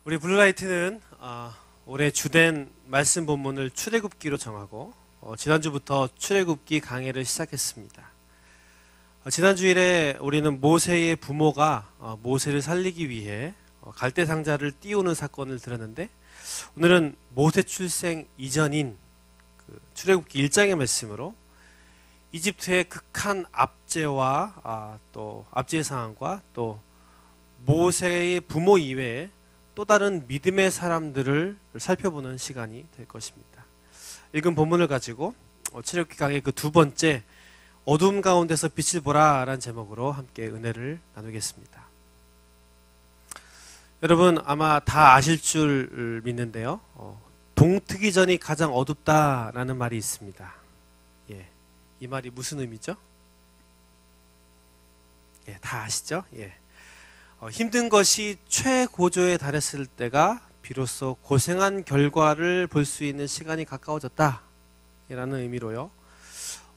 우리 블루라이트는 올해 주된 말씀 본문을 출애굽기로 정하고 지난주부터 출애굽기 강해를 시작했습니다. 지난 주일에 우리는 모세의 부모가 모세를 살리기 위해 갈대 상자를 띄우는 사건을 들었는데, 오늘은 모세 출생 이전인 출애굽기 1장의 말씀으로 이집트의 극한 압제와 또 압제의 상황과 또 모세의 부모 이외에 또 다른 믿음의 사람들을 살펴보는 시간이 될 것입니다. 읽은 본문을 가지고 출애굽기 강의 그 두 번째 어둠 가운데서 빛을 보라 라는 제목으로 함께 은혜를 나누겠습니다. 여러분 아마 다 아실 줄 믿는데요, 동트기 전이 가장 어둡다라는 말이 있습니다. 이 말이 무슨 의미죠? 다 아시죠? 힘든 것이 최고조에 달했을 때가 비로소 고생한 결과를 볼 수 있는 시간이 가까워졌다 라는 의미로요,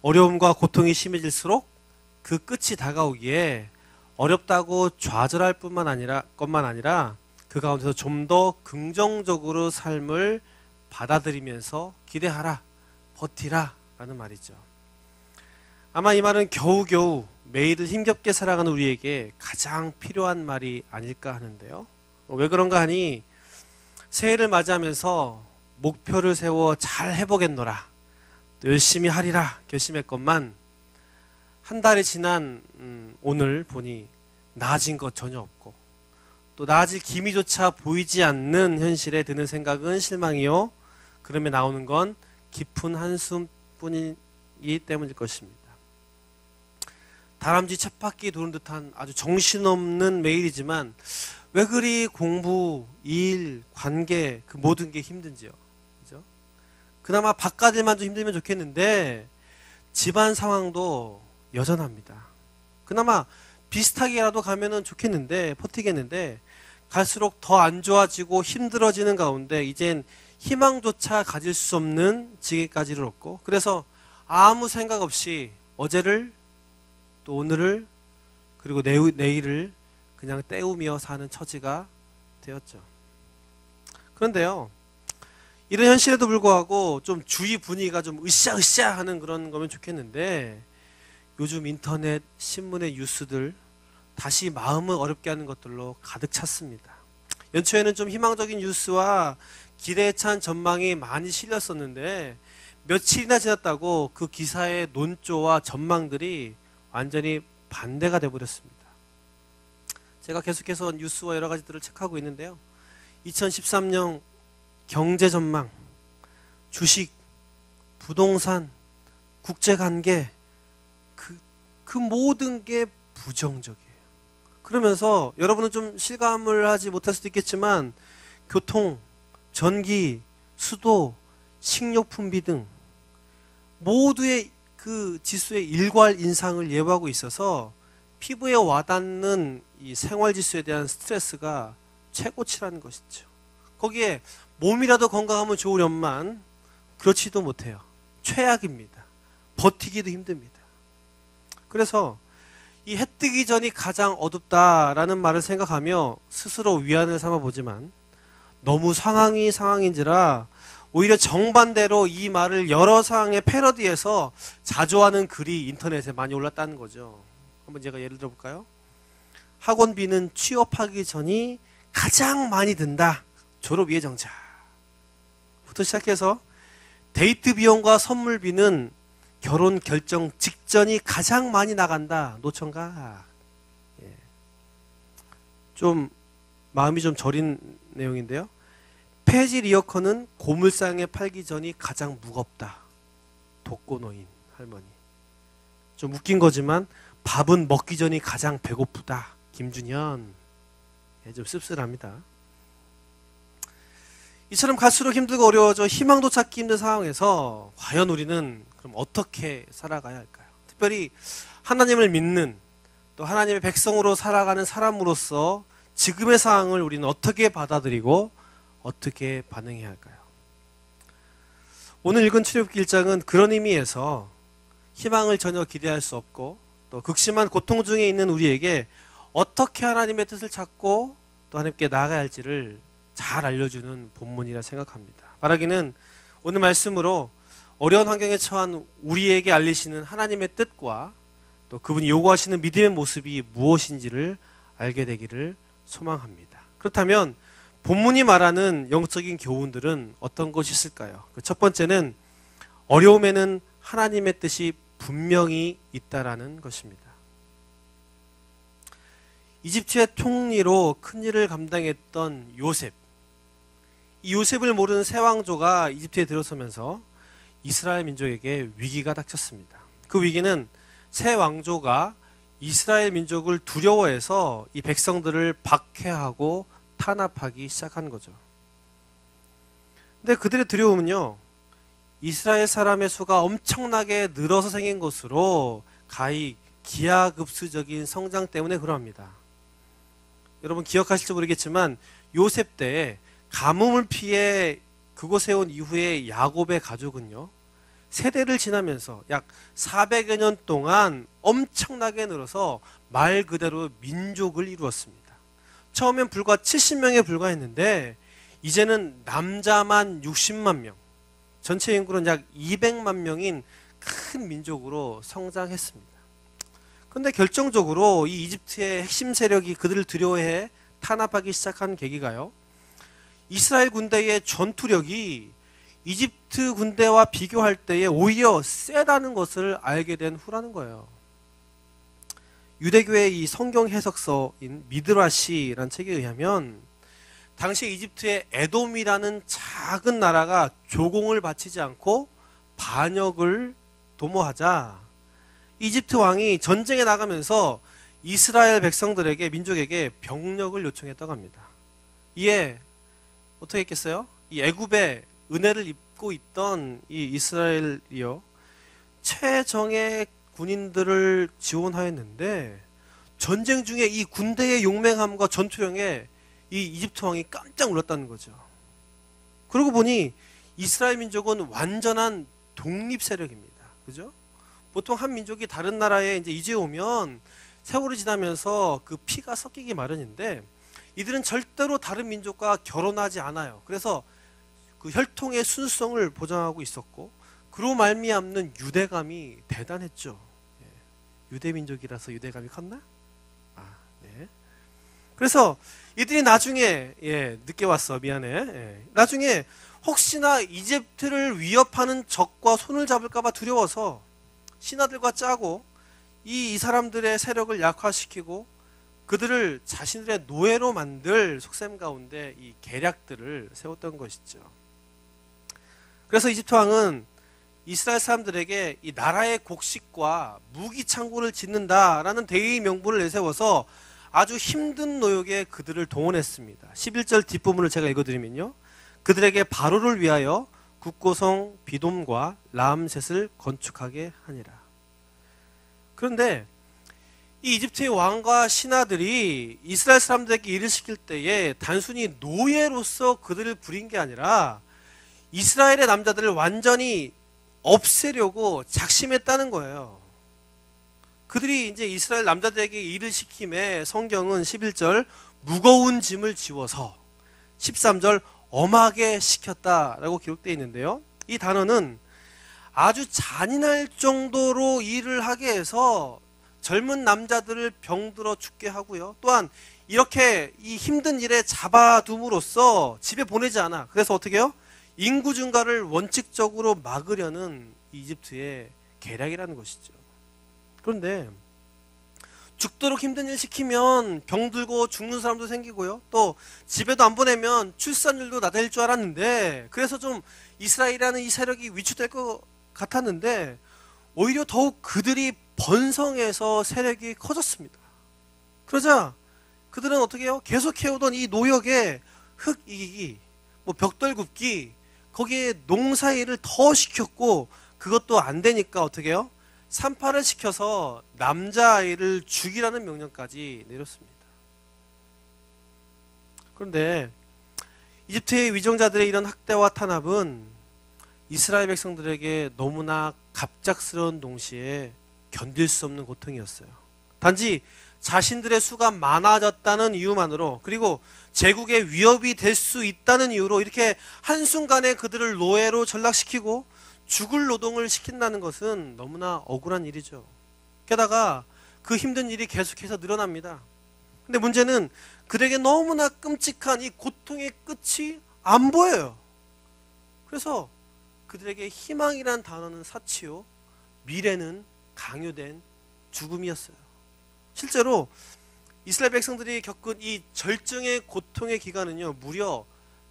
어려움과 고통이 심해질수록 그 끝이 다가오기에 어렵다고 좌절할 것만 아니라 그 가운데서 좀 더 긍정적으로 삶을 받아들이면서 기대하라, 버티라 라는 말이죠. 아마 이 말은 겨우겨우 매일을 힘겹게 살아가는 우리에게 가장 필요한 말이 아닐까 하는데요. 왜 그런가 하니 새해를 맞이하면서 목표를 세워 잘 해보겠노라, 또 열심히 하리라 결심했건만 한 달이 지난 오늘 보니 나아진 것 전혀 없고 또 나아질 기미조차 보이지 않는 현실에 드는 생각은 실망이요, 그러면 나오는 건 깊은 한숨뿐이기 때문일 것입니다. 다람쥐 쳇바퀴 도는 듯한 아주 정신없는 매일이지만 왜 그리 공부, 일, 관계 그 모든 게 힘든지요. 그죠? 그나마 바깥일만 좀 힘들면 좋겠는데 집안 상황도 여전합니다. 그나마 비슷하게라도 가면은 좋겠는데, 버티겠는데 갈수록 더 안 좋아지고 힘들어지는 가운데 이젠 희망조차 가질 수 없는 지경까지를 얻고, 그래서 아무 생각 없이 어제를 또 오늘을 그리고 내일을 그냥 때우며 사는 처지가 되었죠. 그런데요, 이런 현실에도 불구하고 좀 주위 분위기가 좀 으쌰으쌰 하는 그런 거면 좋겠는데, 요즘 인터넷, 신문의 뉴스들 다시 마음을 어렵게 하는 것들로 가득 찼습니다. 연초에는 좀 희망적인 뉴스와 기대에 찬 전망이 많이 실렸었는데 며칠이나 지났다고 그 기사의 논조와 전망들이 완전히 반대가 되어버렸습니다. 제가 계속해서 뉴스와 여러 가지들을 체크하고 있는데요, 2013년 경제 전망, 주식, 부동산, 국제관계 그 모든 게 부정적이에요. 그러면서 여러분은 좀 실감을 하지 못할 수도 있겠지만 교통, 전기, 수도, 식료품비 등 모두의 그 지수의 일괄 인상을 예보하고 있어서 피부에 와닿는 이 생활 지수에 대한 스트레스가 최고치라는 것이죠. 거기에 몸이라도 건강하면 좋으련만 그렇지도 못해요. 최악입니다. 버티기도 힘듭니다. 그래서 이 해 뜨기 전이 가장 어둡다라는 말을 생각하며 스스로 위안을 삼아보지만 너무 상황인지라 오히려 정반대로 이 말을 여러 상황의 패러디해서 자조하는 글이 인터넷에 많이 올랐다는 거죠. 한번 제가 예를 들어볼까요? 학원비는 취업하기 전이 가장 많이 든다. 졸업 예정자. 부터 시작해서 데이트 비용과 선물비는 결혼 결정 직전이 가장 많이 나간다. 노총각. 좀 마음이 좀 저린 내용인데요. 폐지 리어커는 고물상에 팔기 전이 가장 무겁다. 독거노인 할머니. 좀 웃긴 거지만 밥은 먹기 전이 가장 배고프다. 김준현. 좀 씁쓸합니다. 이처럼 갈수록 힘들고 어려워져 희망도 찾기 힘든 상황에서 과연 우리는 그럼 어떻게 살아가야 할까요? 특별히 하나님을 믿는 또 하나님의 백성으로 살아가는 사람으로서 지금의 상황을 우리는 어떻게 받아들이고 어떻게 반응해야 할까요? 오늘 읽은 출애굽기 1장은 그런 의미에서 희망을 전혀 기대할 수 없고 또 극심한 고통 중에 있는 우리에게 어떻게 하나님의 뜻을 찾고 또 하나님께 나아가야 할지를 잘 알려주는 본문이라 생각합니다. 말하기는 오늘 말씀으로 어려운 환경에 처한 우리에게 알리시는 하나님의 뜻과 또 그분이 요구하시는 믿음의 모습이 무엇인지를 알게 되기를 소망합니다. 그렇다면 본문이 말하는 영적인 교훈들은 어떤 것이 있을까요? 첫 번째는 어려움에는 하나님의 뜻이 분명히 있다라는 것입니다. 이집트의 총리로 큰일을 감당했던 요셉, 이 요셉을 모르는 새 왕조가 이집트에 들어서면서 이스라엘 민족에게 위기가 닥쳤습니다. 그 위기는 새 왕조가 이스라엘 민족을 두려워해서 이 백성들을 박해하고 탄압하기 시작한 거죠. 근데 그들의 두려움은요, 이스라엘 사람의 수가 엄청나게 늘어서 생긴 것으로 가히 기하급수적인 성장 때문에 그러합니다. 여러분 기억하실지 모르겠지만 요셉 때에 가뭄을 피해 그곳에 온 이후에 야곱의 가족은요, 세대를 지나면서 약 400여 년 동안 엄청나게 늘어서 말 그대로 민족을 이루었습니다. 처음엔 불과 70명에 불과했는데 이제는 남자만 60만 명, 전체 인구는 약 200만 명인 큰 민족으로 성장했습니다. 그런데 결정적으로 이 이집트의 핵심 세력이 그들을 두려워해 탄압하기 시작한 계기가요, 이스라엘 군대의 전투력이 이집트 군대와 비교할 때에 오히려 세다는 것을 알게 된 후라는 거예요. 유대교의 이 성경 해석서인 미드라시라는 책에 의하면 당시 이집트의 에돔이라는 작은 나라가 조공을 바치지 않고 반역을 도모하자 이집트 왕이 전쟁에 나가면서 이스라엘 백성들에게, 민족에게 병력을 요청했다고 합니다. 이에 어떻게 했겠어요? 이 애굽의 은혜를 입고 있던 이 이스라엘이요, 최정예 군인들을 지원하였는데 전쟁 중에 이 군대의 용맹함과 전투력에 이 이집트 왕이 깜짝 놀랐다는 거죠. 그러고 보니 이스라엘 민족은 완전한 독립 세력입니다. 그죠? 보통 한 민족이 다른 나라에 이제 이제 오면 세월이 지나면서 그 피가 섞이기 마련인데 이들은 절대로 다른 민족과 결혼하지 않아요. 그래서 그 혈통의 순수성을 보장하고 있었고 그로 말미암는 유대감이 대단했죠. 유대 민족이라서 유대감이 컸나? 네. 그래서 이들이 나중에 늦게 왔어, 미안해. 나중에 혹시나 이집트를 위협하는 적과 손을 잡을까봐 두려워서 신하들과 짜고 이 사람들의 세력을 약화시키고 그들을 자신들의 노예로 만들 속셈 가운데 이 계략들을 세웠던 것이죠. 그래서 이집트 왕은 이스라엘 사람들에게 이 나라의 곡식과 무기 창고를 짓는다라는 대의 명분을 내세워서 아주 힘든 노역에 그들을 동원했습니다. 11절 뒷부분을 제가 읽어드리면요, 그들에게 바로를 위하여 국고성 비돔과 라암셋을 건축하게 하니라. 그런데 이 이집트의 왕과 신하들이 이스라엘 사람들에게 일을 시킬 때에 단순히 노예로서 그들을 부린 게 아니라 이스라엘의 남자들을 완전히 없애려고 작심했다는 거예요. 그들이 이제 이스라엘 남자들에게 일을 시킴에 성경은 11절 무거운 짐을 지워서 13절 엄하게 시켰다라고 기록되어 있는데요. 이 단어는 아주 잔인할 정도로 일을 하게 해서 젊은 남자들을 병들어 죽게 하고요. 또한 이렇게 이 힘든 일에 잡아둠으로써 집에 보내지 않아. 그래서 어떻게 해요? 인구 증가를 원칙적으로 막으려는 이집트의 계략이라는 것이죠. 그런데 죽도록 힘든 일 시키면 병들고 죽는 사람도 생기고요. 또 집에도 안 보내면 출산율도 낮아질 줄 알았는데, 그래서 좀 이스라엘이라는 이 세력이 위축될 것 같았는데 오히려 더욱 그들이 번성해서 세력이 커졌습니다. 그러자 그들은 어떻게 해요? 계속 해오던 이 노역에 흙 이기기, 뭐 벽돌 굽기, 거기에 농사일을 더 시켰고 그것도 안 되니까 어떻게 해요? 산파를 시켜서 남자아이를 죽이라는 명령까지 내렸습니다. 그런데 이집트의 위정자들의 이런 학대와 탄압은 이스라엘 백성들에게 너무나 갑작스러운 동시에 견딜 수 없는 고통이었어요. 단지 자신들의 수가 많아졌다는 이유만으로, 그리고 제국의 위협이 될 수 있다는 이유로 이렇게 한순간에 그들을 노예로 전락시키고 죽을 노동을 시킨다는 것은 너무나 억울한 일이죠. 게다가 그 힘든 일이 계속해서 늘어납니다. 근데 문제는 그들에게 너무나 끔찍한 이 고통의 끝이 안 보여요. 그래서 그들에게 희망이란 단어는 사치요, 미래는 강요된 죽음이었어요. 실제로 이스라엘 백성들이 겪은 이 절정의 고통의 기간은요, 무려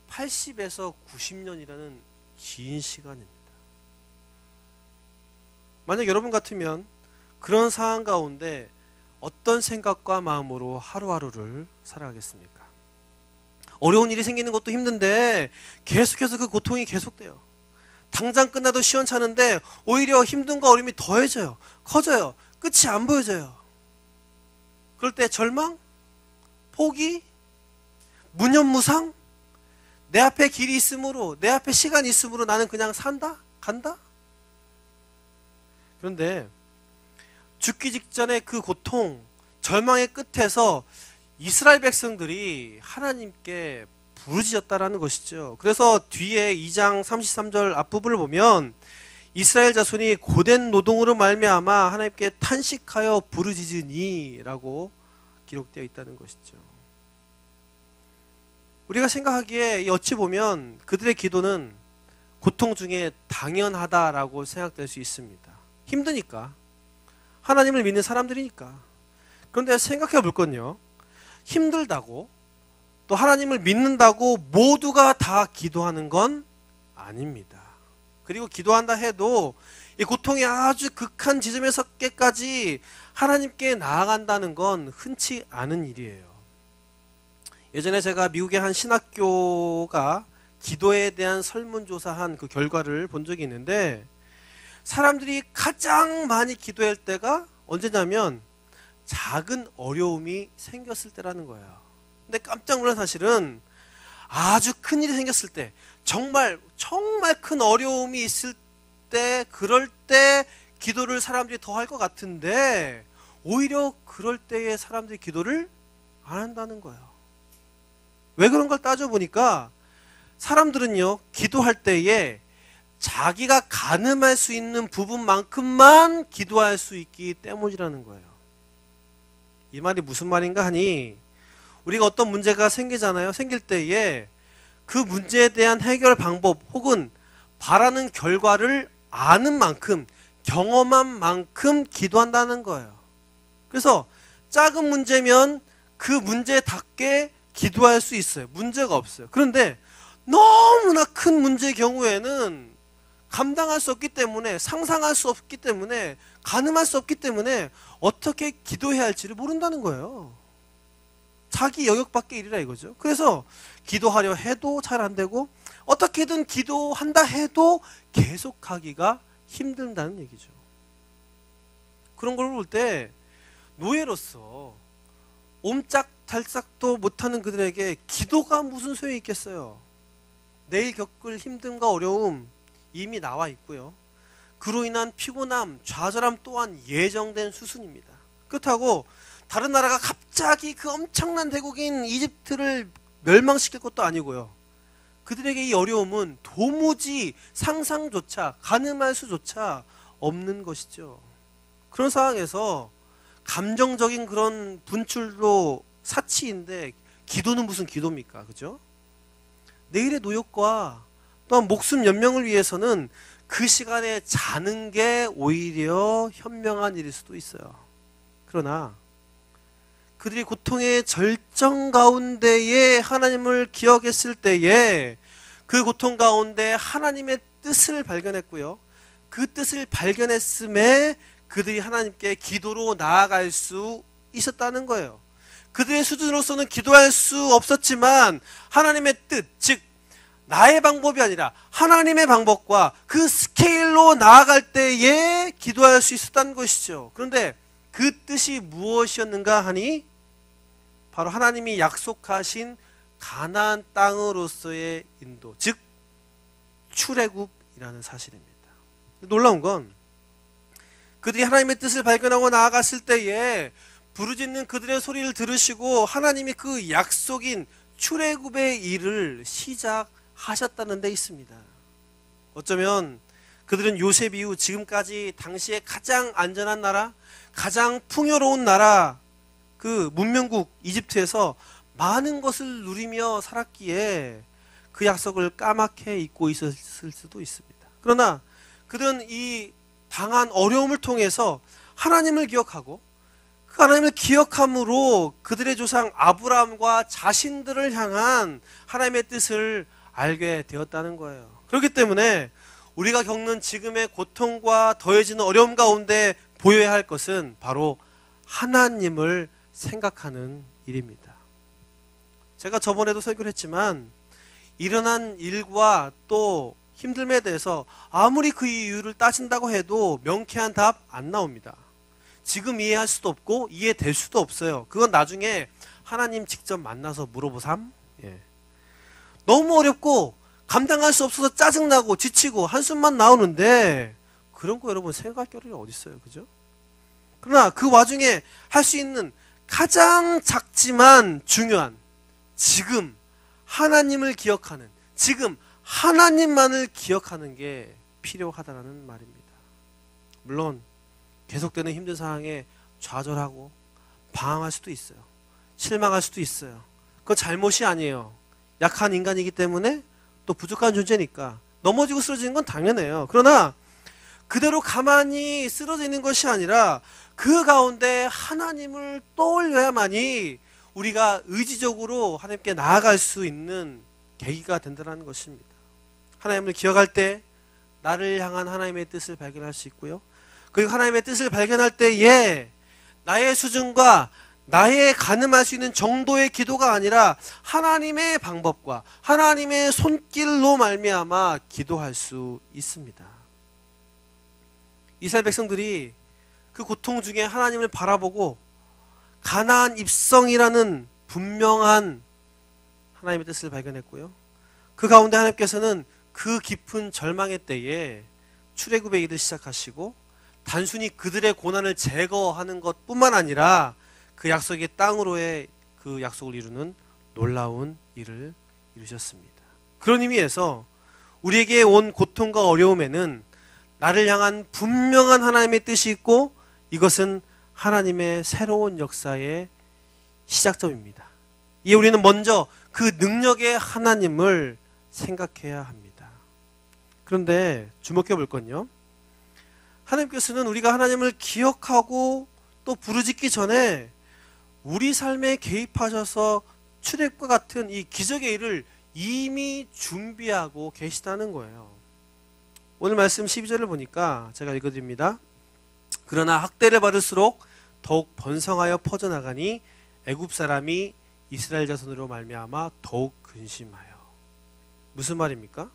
80에서 90년이라는 긴 시간입니다. 만약 여러분 같으면 그런 상황 가운데 어떤 생각과 마음으로 하루하루를 살아가겠습니까? 어려운 일이 생기는 것도 힘든데 계속해서 그 고통이 계속돼요. 당장 끝나도 시원찮은데 오히려 힘든과 어려움이 더해져요. 커져요. 끝이 안 보여져요. 그럴 때 절망? 포기? 무념무상? 내 앞에 길이 있으므로, 내 앞에 시간이 있으므로 나는 그냥 산다? 간다? 그런데 죽기 직전의 그 고통, 절망의 끝에서 이스라엘 백성들이 하나님께 부르짖었다라는 것이죠. 그래서 뒤에 2장 33절 앞부분을 보면 이스라엘 자손이 고된 노동으로 말미암아 하나님께 탄식하여 부르짖으니 라고 기록되어 있다는 것이죠. 우리가 생각하기에 어찌 보면 그들의 기도는 고통 중에 당연하다라고 생각될 수 있습니다. 힘드니까, 하나님을 믿는 사람들이니까. 그런데 생각해 볼 건요, 힘들다고 또 하나님을 믿는다고 모두가 다 기도하는 건 아닙니다. 그리고 기도한다 해도 이 고통이 아주 극한 지점에서까지 하나님께 나아간다는 건 흔치 않은 일이에요. 예전에 제가 미국의 한 신학교가 기도에 대한 설문조사한 그 결과를 본 적이 있는데, 사람들이 가장 많이 기도할 때가 언제냐면 작은 어려움이 생겼을 때라는 거예요. 근데 깜짝 놀란 사실은 아주 큰 일이 생겼을 때, 정말 큰 어려움이 있을 때, 그럴 때 기도를 사람들이 더 할 것 같은데 오히려 그럴 때에 사람들이 기도를 안 한다는 거예요. 왜 그런 걸 따져보니까 사람들은요, 기도할 때에 자기가 가늠할 수 있는 부분만큼만 기도할 수 있기 때문이라는 거예요. 이 말이 무슨 말인가 하니, 우리가 어떤 문제가 생기잖아요. 생길 때에 그 문제에 대한 해결 방법 혹은 바라는 결과를 아는 만큼, 경험한 만큼 기도한다는 거예요. 그래서 작은 문제면 그 문제답게 기도할 수 있어요. 문제가 없어요. 그런데 너무나 큰 문제의 경우에는 감당할 수 없기 때문에, 상상할 수 없기 때문에, 가늠할 수 없기 때문에 어떻게 기도해야 할지를 모른다는 거예요. 자기 영역 밖의 일이라 이거죠. 그래서 기도하려 해도 잘 안 되고, 어떻게든 기도한다 해도 계속하기가 힘든다는 얘기죠. 그런 걸 볼 때 노예로서 옴짝달싹도 못하는 그들에게 기도가 무슨 소용이 있겠어요. 내일 겪을 힘듦과 어려움 이미 나와 있고요. 그로 인한 피곤함, 좌절함 또한 예정된 수순입니다. 그렇다고 다른 나라가 갑자기 그 엄청난 대국인 이집트를 멸망시킬 것도 아니고요. 그들에게 이 어려움은 도무지 상상조차, 가늠할 수조차 없는 것이죠. 그런 상황에서 감정적인 그런 분출도 사치인데 기도는 무슨 기도입니까? 그죠? 내일의 노역과 또한 목숨 연명을 위해서는 그 시간에 자는 게 오히려 현명한 일일 수도 있어요. 그러나 그들이 고통의 절정 가운데에 하나님을 기억했을 때에 그 고통 가운데 하나님의 뜻을 발견했고요. 그 뜻을 발견했음에 그들이 하나님께 기도로 나아갈 수 있었다는 거예요. 그들의 수준으로서는 기도할 수 없었지만 하나님의 뜻, 즉 나의 방법이 아니라 하나님의 방법과 그 스케일로 나아갈 때에 기도할 수 있었다는 것이죠. 그런데 그 뜻이 무엇이었는가 하니 바로 하나님이 약속하신 가나안 땅으로서의 인도, 즉 출애굽이라는 사실입니다. 놀라운 건 그들이 하나님의 뜻을 발견하고 나아갔을 때에 부르짖는 그들의 소리를 들으시고 하나님이 그 약속인 출애굽의 일을 시작하셨다는 데 있습니다. 어쩌면 그들은 요셉 이후 지금까지 당시에 가장 안전한 나라, 가장 풍요로운 나라, 그 문명국 이집트에서 많은 것을 누리며 살았기에 그 약속을 까맣게 잊고 있었을 수도 있습니다. 그러나 그들은 이 당한 어려움을 통해서 하나님을 기억하고 그 하나님을 기억함으로 그들의 조상 아브라함과 자신들을 향한 하나님의 뜻을 알게 되었다는 거예요. 그렇기 때문에 우리가 겪는 지금의 고통과 더해지는 어려움 가운데 보여야 할 것은 바로 하나님을 생각하는 일입니다. 제가 저번에도 설교를 했지만 일어난 일과 또 힘듦에 대해서 아무리 그 이유를 따진다고 해도 명쾌한 답 안 나옵니다. 지금 이해할 수도 없고 이해될 수도 없어요. 그건 나중에 하나님 직접 만나서 물어보삼. 너무 어렵고 감당할 수 없어서 짜증나고 지치고 한숨만 나오는데 그런 거 여러분 생각할 겨를이 어디 있어요, 그죠? 그러나 그 와중에 할 수 있는 가장 작지만 중요한 지금 하나님을 기억하는, 지금 하나님만을 기억하는 게 필요하다는 말입니다. 물론 계속되는 힘든 상황에 좌절하고 방황할 수도 있어요. 실망할 수도 있어요. 그건 잘못이 아니에요. 약한 인간이기 때문에 또 부족한 존재니까 넘어지고 쓰러지는 건 당연해요. 그러나 그대로 가만히 쓰러지는 것이 아니라 그 가운데 하나님을 떠올려야만이 우리가 의지적으로 하나님께 나아갈 수 있는 계기가 된다는 것입니다. 하나님을 기억할 때 나를 향한 하나님의 뜻을 발견할 수 있고요. 그리고 하나님의 뜻을 발견할 때에 나의 수준과 나의 가늠할 수 있는 정도의 기도가 아니라 하나님의 방법과 하나님의 손길로 말미암아 기도할 수 있습니다. 이스라엘 백성들이 그 고통 중에 하나님을 바라보고 가나안 입성이라는 분명한 하나님의 뜻을 발견했고요. 그 가운데 하나님께서는 그 깊은 절망의 때에 출애굽의 일을 시작하시고 단순히 그들의 고난을 제거하는 것뿐만 아니라 그 약속의 땅으로의 그 약속을 이루는 놀라운 일을 이루셨습니다. 그런 의미에서 우리에게 온 고통과 어려움에는 나를 향한 분명한 하나님의 뜻이 있고 이것은 하나님의 새로운 역사의 시작점입니다. 이에 우리는 먼저 그 능력의 하나님을 생각해야 합니다. 그런데 주목해 볼 건요. 하나님께서는 우리가 하나님을 기억하고 또 부르짖기 전에 우리 삶에 개입하셔서 출애굽과 같은 이 기적의 일을 이미 준비하고 계시다는 거예요. 오늘 말씀 12절을 보니까 제가 읽어드립니다. 그러나 학대를 받을수록 더욱 번성하여 퍼져나가니 애굽 사람이 이스라엘 자손으로 말미암아 더욱 근심하여. 무슨 말입니까?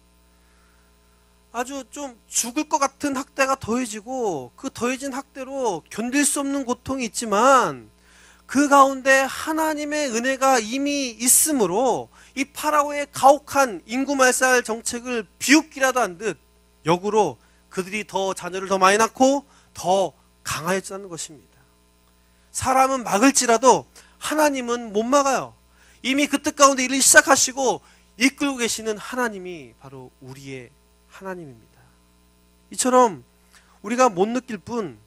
아주 좀 죽을 것 같은 학대가 더해지고 그 더해진 학대로 견딜 수 없는 고통이 있지만 그 가운데 하나님의 은혜가 이미 있으므로 이 파라오의 가혹한 인구 말살 정책을 비웃기라도 한 듯 역으로 그들이 더 자녀를 더 많이 낳고 더 강화했다는 것입니다. 사람은 막을지라도 하나님은 못 막아요. 이미 그 뜻 가운데 일을 시작하시고 이끌고 계시는 하나님이 바로 우리의 하나님입니다. 이처럼 우리가 못 느낄 뿐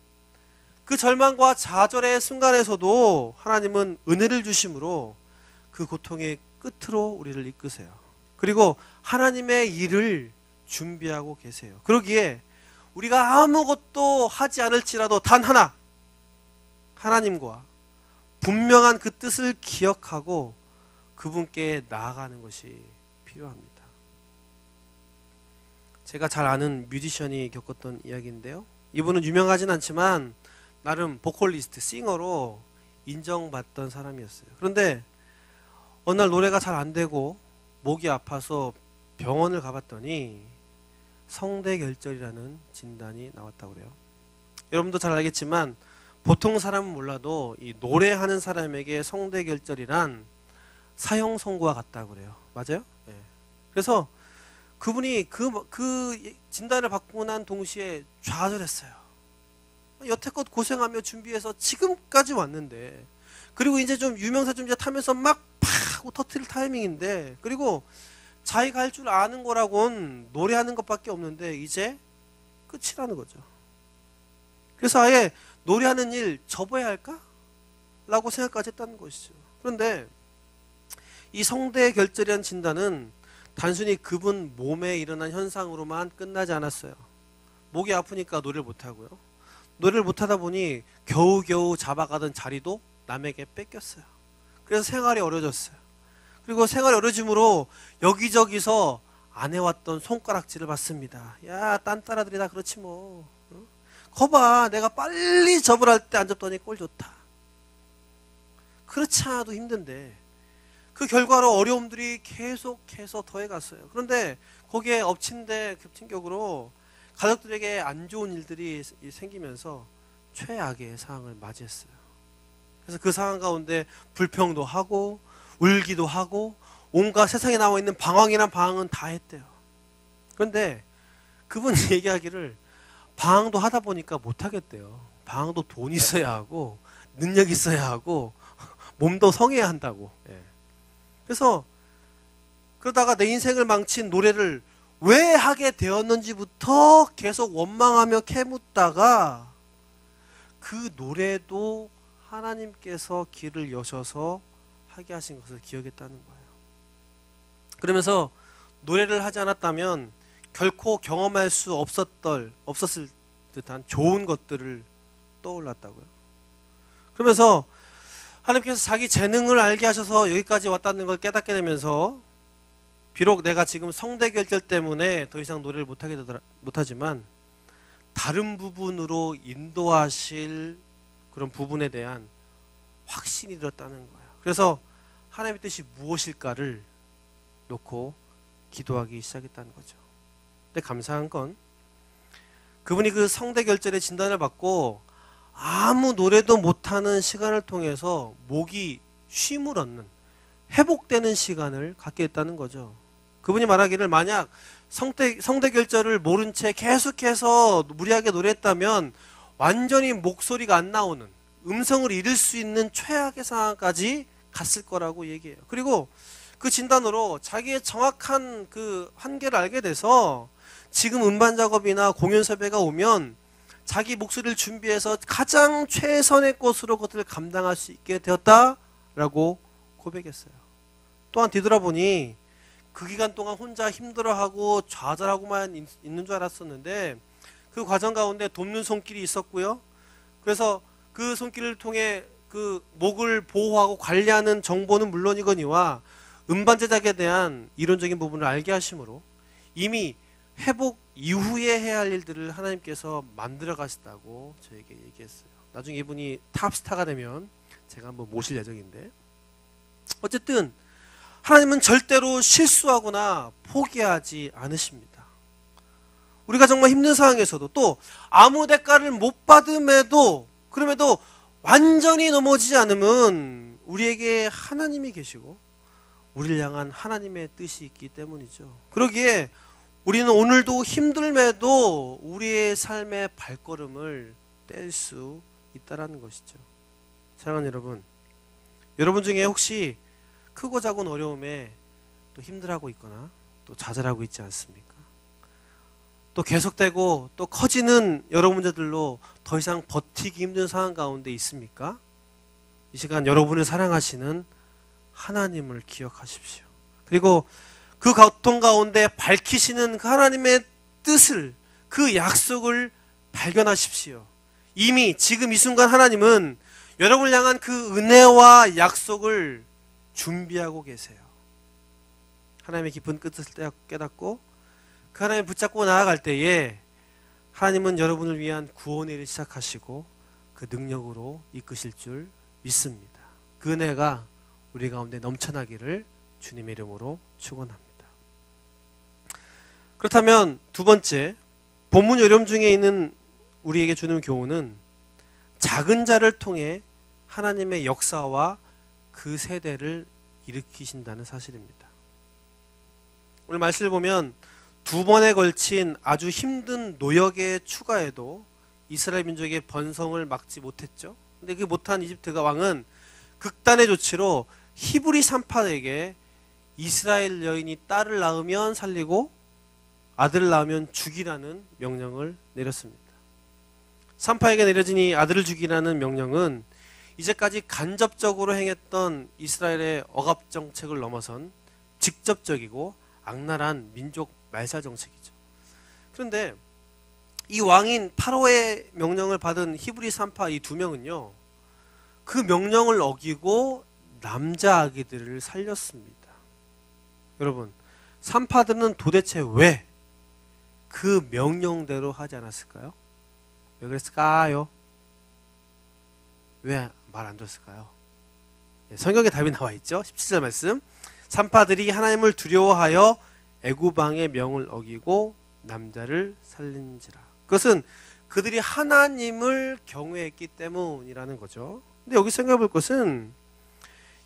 그 절망과 좌절의 순간에서도 하나님은 은혜를 주심으로 그 고통의 끝으로 우리를 이끄세요. 그리고 하나님의 일을 준비하고 계세요. 그러기에 우리가 아무것도 하지 않을지라도 단 하나, 하나님과 분명한 그 뜻을 기억하고 그분께 나아가는 것이 필요합니다. 제가 잘 아는 뮤지션이 겪었던 이야기인데요. 이분은 유명하진 않지만 나름 보컬리스트, 싱어로 인정받던 사람이었어요. 그런데 어느 날 노래가 잘 안 되고 목이 아파서 병원을 가봤더니 성대결절이라는 진단이 나왔다고 그래요. 여러분도 잘 알겠지만 보통 사람은 몰라도 이 노래하는 사람에게 성대결절이란 사형 선고와 같다고 그래요. 맞아요? 네. 그래서 그분이 그 진단을 받고 난 동시에 좌절했어요. 여태껏 고생하며 준비해서 지금까지 왔는데, 그리고 이제 좀 유명세 좀 이제 타면서 막 팍 하고 터트릴 타이밍인데, 그리고 자기가 할 줄 아는 거라고는 노래하는 것밖에 없는데 이제 끝이라는 거죠. 그래서 아예 노래하는 일 접어야 할까? 라고 생각까지 했다는 것이죠. 그런데 이 성대결절이라는 진단은 단순히 그분 몸에 일어난 현상으로만 끝나지 않았어요. 목이 아프니까 노래를 못하고요. 노래를 못하다 보니 겨우겨우 잡아가던 자리도 남에게 뺏겼어요. 그래서 생활이 어려졌어요. 그리고 생활이 어려짐으로 여기저기서 안 해왔던 손가락질을 받습니다. 야, 딴 따라들이 다 그렇지 뭐. 거봐, 내가 빨리 접을 할 때 안 접더니 꼴 좋다. 그렇지 않아도 힘든데 그 결과로 어려움들이 계속해서 더해갔어요. 그런데 거기에 엎친 데 겹친 격으로 가족들에게 안 좋은 일들이 생기면서 최악의 상황을 맞이했어요. 그래서 그 상황 가운데 불평도 하고 울기도 하고 온갖 세상에 나와 있는 방황이란 방황은 다 했대요. 그런데 그분이 얘기하기를 방황도 하다 보니까 못하겠대요. 방황도 돈 있어야 하고 능력 있어야 하고 몸도 성해야 한다고. 그래서 그러다가 내 인생을 망친 노래를 왜 하게 되었는지부터 계속 원망하며 캐묻다가 그 노래도 하나님께서 길을 여셔서 하게 하신 것을 기억했다는 거예요. 그러면서 노래를 하지 않았다면 결코 경험할 수 없었을 듯한 좋은 것들을 떠올랐다고요. 그러면서 하나님께서 자기 재능을 알게 하셔서 여기까지 왔다는 걸 깨닫게 되면서 비록 내가 지금 성대결절 때문에 더 이상 노래를 못하지만 다른 부분으로 인도하실 그런 부분에 대한 확신이 들었다는 거예요. 그래서 하나님의 뜻이 무엇일까를 놓고 기도하기 시작했다는 거죠. 근데 감사한 건 그분이 그 성대결절의 진단을 받고 아무 노래도 못하는 시간을 통해서 목이 쉼을 얻는 회복되는 시간을 갖게 됐다는 거죠. 그분이 말하기를 만약 성대결절을 모른 채 계속해서 무리하게 노래했다면 완전히 목소리가 안 나오는 음성을 잃을 수 있는 최악의 상황까지 갔을 거라고 얘기해요. 그리고 그 진단으로 자기의 정확한 그 한계를 알게 돼서 지금 음반 작업이나 공연 섭외가 오면 자기 목소리를 준비해서 가장 최선의 것으로 그것을 감당할 수 있게 되었다라고 고백했어요. 또한 뒤돌아보니 그 기간 동안 혼자 힘들어하고 좌절하고만 있는 줄 알았었는데 그 과정 가운데 돕는 손길이 있었고요. 그래서 그 손길을 통해 그 목을 보호하고 관리하는 정보는 물론이거니와 음반 제작에 대한 이론적인 부분을 알게 하심으로 이미 회복 이후에 해야 할 일들을 하나님께서 만들어 가시다고 저에게 얘기했어요. 나중에 이분이 탑스타가 되면 제가 한번 모실 예정인데, 어쨌든 하나님은 절대로 실수하거나 포기하지 않으십니다. 우리가 정말 힘든 상황에서도 또 아무 대가를 못 받음에도 그럼에도 완전히 넘어지지 않으면 우리에게 하나님이 계시고 우리를 향한 하나님의 뜻이 있기 때문이죠. 그러기에 우리는 오늘도 힘들매도 우리의 삶의 발걸음을 뗄 수 있다는 것이죠. 사랑하는 여러분, 여러분 중에 혹시 크고 작은 어려움에 또 힘들어하고 있거나 또 좌절하고 있지 않습니까? 또 계속되고 또 커지는 여러 문제들로 더 이상 버티기 힘든 상황 가운데 있습니까? 이 시간 여러분을 사랑하시는 하나님을 기억하십시오. 그리고 그 고통 가운데 밝히시는 그 하나님의 뜻을, 그 약속을 발견하십시오. 이미 지금 이 순간 하나님은 여러분을 향한 그 은혜와 약속을 준비하고 계세요. 하나님의 깊은 뜻을 깨닫고 그 하나님을 붙잡고 나아갈 때에 하나님은 여러분을 위한 구원의 일을 시작하시고 그 능력으로 이끄실 줄 믿습니다. 그 은혜가 우리 가운데 넘쳐나기를 주님의 이름으로 축원합니다. 그렇다면 두 번째, 본문 요령 중에 있는 우리에게 주는 교훈은 작은 자를 통해 하나님의 역사와 그 세대를 일으키신다는 사실입니다. 오늘 말씀을 보면 두 번에 걸친 아주 힘든 노역의 추가에도 이스라엘 민족의 번성을 막지 못했죠. 근데 그 못한 이집트가 왕은 극단의 조치로 히브리 산파에게 이스라엘 여인이 딸을 낳으면 살리고 아들을 낳으면 죽이라는 명령을 내렸습니다. 산파에게 내려진 이 아들을 죽이라는 명령은 이제까지 간접적으로 행했던 이스라엘의 억압 정책을 넘어선 직접적이고 악랄한 민족 말살 정책이죠. 그런데 이 왕인 파로의 명령을 받은 히브리 산파 이 두 명은요, 그 명령을 어기고 남자 아기들을 살렸습니다. 여러분, 산파들은 도대체 왜 그 명령대로 하지 않았을까요? 왜 그랬을까요? 왜 말 안 들었을까요? 성경에 답이 나와 있죠. 17절 말씀. 산파들이 하나님을 두려워하여 애굽 왕의 명을 어기고 남자를 살린지라. 그것은 그들이 하나님을 경외했기 때문이라는 거죠. 근데 여기 생각해 볼 것은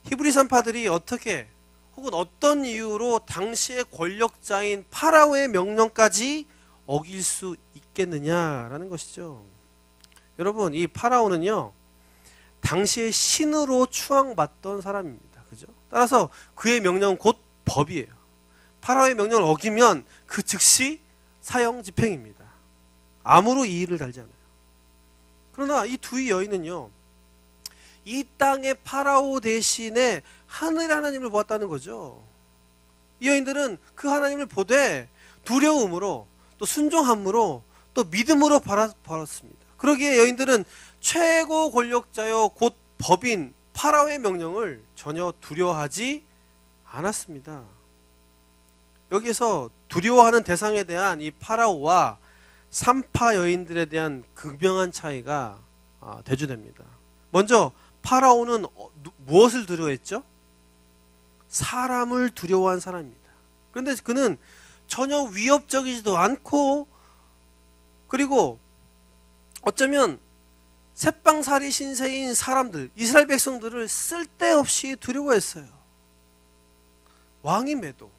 히브리 산파들이 어떻게 혹은 어떤 이유로 당시의 권력자인 파라오의 명령까지 어길 수 있겠느냐라는 것이죠. 여러분, 이 파라오는요, 당시의 신으로 추앙받던 사람입니다. 그죠? 따라서 그의 명령은 곧 법이에요. 파라오의 명령을 어기면 그 즉시 사형 집행입니다. 아무로 이의를 달지 않아요. 그러나 이 두 여인은요, 이 땅의 파라오 대신에 하늘 하나님을 보았다는 거죠. 이 여인들은 그 하나님을 보되 두려움으로 또 순종함으로 또 믿음으로 바랐습니다. 그러기에 여인들은 최고 권력자여 곧 법인 파라오의 명령을 전혀 두려워하지 않았습니다. 여기에서 두려워하는 대상에 대한 이 파라오와 산파 여인들에 대한 극명한 차이가 대조됩니다. 먼저 파라오는 무엇을 두려워했죠? 사람을 두려워한 사람입니다. 그런데 그는 전혀 위협적이지도 않고, 그리고 어쩌면 새빵살이 신세인 사람들, 이스라엘 백성들을 쓸데없이 두려워했어요. 왕임에도,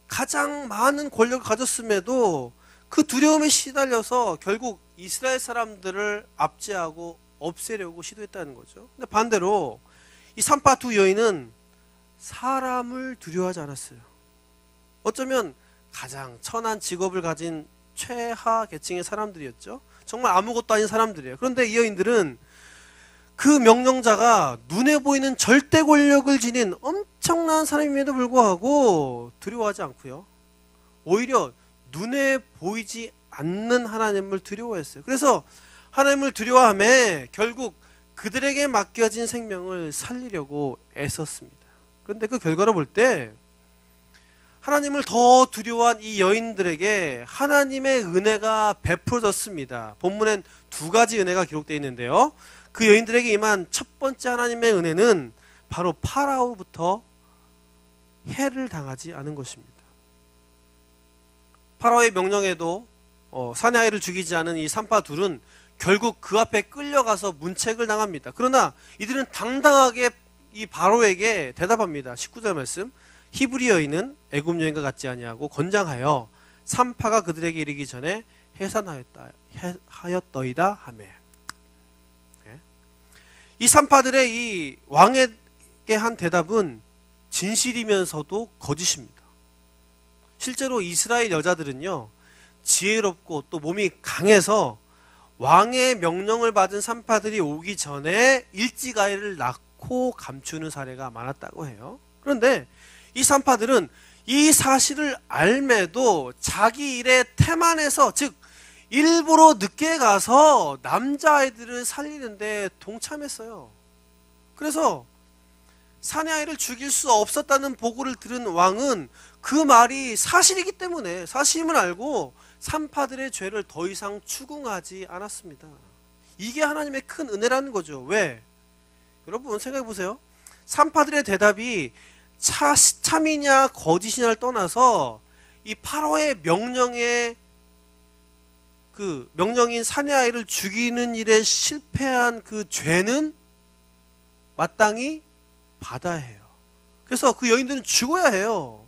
가장 많은 권력을 가졌음에도 그 두려움에 시달려서 결국 이스라엘 사람들을 압제하고 없애려고 시도했다는 거죠. 근데 반대로 이 산파 두 여인은 사람을 두려워하지 않았어요. 어쩌면 가장 천한 직업을 가진 최하 계층의 사람들이었죠. 정말 아무것도 아닌 사람들이에요. 그런데 이 여인들은 그 명령자가 눈에 보이는 절대 권력을 지닌 엄청난 사람임에도 불구하고 두려워하지 않고요, 오히려 눈에 보이지 않는 하나님을 두려워했어요. 그래서 하나님을 두려워하며 결국 그들에게 맡겨진 생명을 살리려고 애썼습니다. 그런데 그 결과를 볼 때 하나님을 더 두려워한 이 여인들에게 하나님의 은혜가 베풀어졌습니다. 본문엔 두 가지 은혜가 기록되어 있는데요, 그 여인들에게 임한 첫 번째 하나님의 은혜는 바로 파라오부터 해를 당하지 않은 것입니다. 파라오의 명령에도 사내 아이를 죽이지 않은 이 산파 둘은 결국 그 앞에 끌려가서 문책을 당합니다. 그러나 이들은 당당하게 이 바로에게 대답합니다. 19절 말씀. 히브리 여인은 애굽 여인과 같지 아니하고 건장하여 산파가 그들에게 이르기 전에 해산하였더이다 하매. 이 산파들의 이 왕에게 한 대답은 진실이면서도 거짓입니다. 실제로 이스라엘 여자들은요, 지혜롭고 또 몸이 강해서 왕의 명령을 받은 산파들이 오기 전에 일찍아이를 낳고 감추는 사례가 많았다고 해요. 그런데 이 산파들은 이 사실을 알매도 자기 일에 태만해서, 즉 일부러 늦게 가서 남자아이들을 살리는데 동참했어요. 그래서 사내아이를 죽일 수 없었다는 보고를 들은 왕은 그 말이 사실이기 때문에, 사실임을 알고 산파들의 죄를 더 이상 추궁하지 않았습니다. 이게 하나님의 큰 은혜라는 거죠. 왜? 여러분 생각해 보세요. 산파들의 대답이 참이냐 거짓이냐를 떠나서 이 파라오의 명령에 그 명령인 사내아이를 죽이는 일에 실패한 그 죄는 마땅히 받아야 해요. 그래서 그 여인들은 죽어야 해요.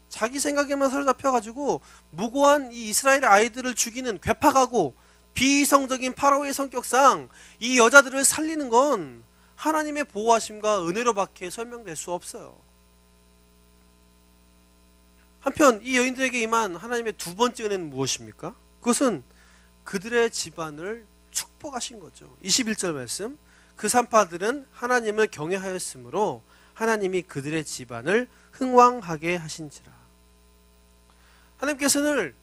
자기 생각에만 사로잡혀가지고 무고한 이 이스라엘 아이들을 죽이는 괴팍하고 비이성적인 파라오의 성격상 이 여자들을 살리는 건 하나님의 보호하심과 은혜로밖에 설명될 수 없어요. 한편 이 여인들에게 임한 하나님의 두 번째 은혜는 무엇입니까? 그것은 그들의 집안을 축복하신 거죠. 21절 말씀, 그 산파들은 하나님을 경외하였으므로 하나님이 그들의 집안을 흥왕하게 하신지라. 하나님께서는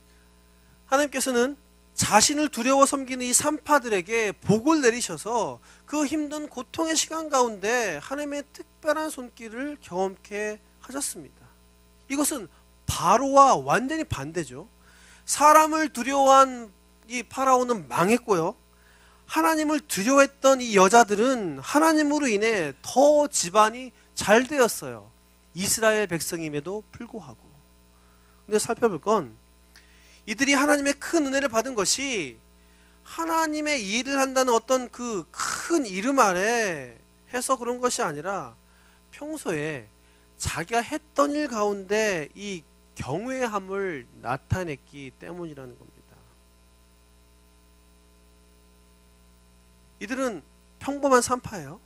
자신을 두려워 섬기는 이 산파들에게 복을 내리셔서 그 힘든 고통의 시간 가운데 하나님의 특별한 손길을 경험케 하셨습니다. 이것은 바로와 완전히 반대죠. 사람을 두려워한 이 파라오는 망했고요. 하나님을 두려워했던 이 여자들은 하나님으로 인해 더 집안이 잘 되었어요. 이스라엘 백성임에도 불구하고. 근데 살펴볼 건 이들이 하나님의 큰 은혜를 받은 것이 하나님의 일을 한다는 어떤 그 큰 이름 아래 해서 그런 것이 아니라 평소에 자기가 했던 일 가운데 이 경외함을 나타냈기 때문이라는 겁니다. 이들은 평범한 산파예요.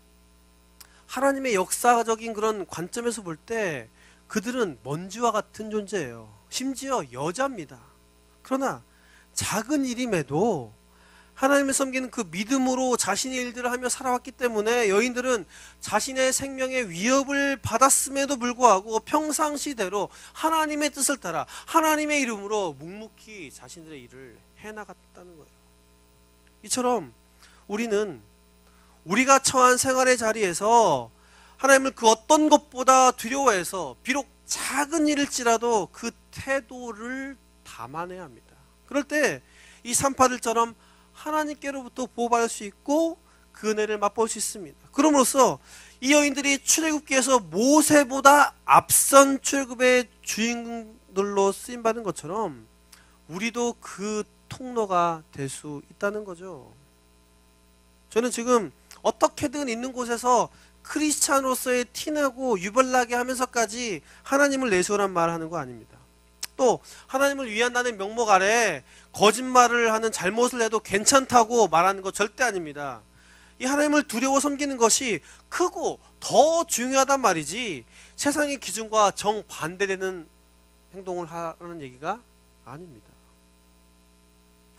하나님의 역사적인 그런 관점에서 볼 때 그들은 먼지와 같은 존재예요. 심지어 여자입니다. 그러나 작은 일임에도 하나님을 섬기는 그 믿음으로 자신의 일들을 하며 살아왔기 때문에 여인들은 자신의 생명의 위협을 받았음에도 불구하고 평상시대로 하나님의 뜻을 따라 하나님의 이름으로 묵묵히 자신들의 일을 해나갔다는 거예요. 이처럼 우리는 우리가 처한 생활의 자리에서 하나님을 그 어떤 것보다 두려워해서 비록 작은 일일지라도 그 태도를 담아내야 합니다. 그럴 때 이 산파들처럼 하나님께로부터 보호받을 수 있고 그 은혜를 맛볼 수 있습니다. 그럼으로써 이 여인들이 출애굽기에서 모세보다 앞선 출애굽의 주인공들로 쓰임받은 것처럼 우리도 그 통로가 될 수 있다는 거죠. 저는 지금 어떻게든 있는 곳에서 크리스찬으로서의 티내고 유별나게 하면서까지 하나님을 내세우란 말을 하는 거 아닙니다. 또 하나님을 위한다는 명목 아래 거짓말을 하는 잘못을 해도 괜찮다고 말하는 거 절대 아닙니다. 이 하나님을 두려워 섬기는 것이 크고 더 중요하단 말이지 세상의 기준과 정반대되는 행동을 하는 얘기가 아닙니다.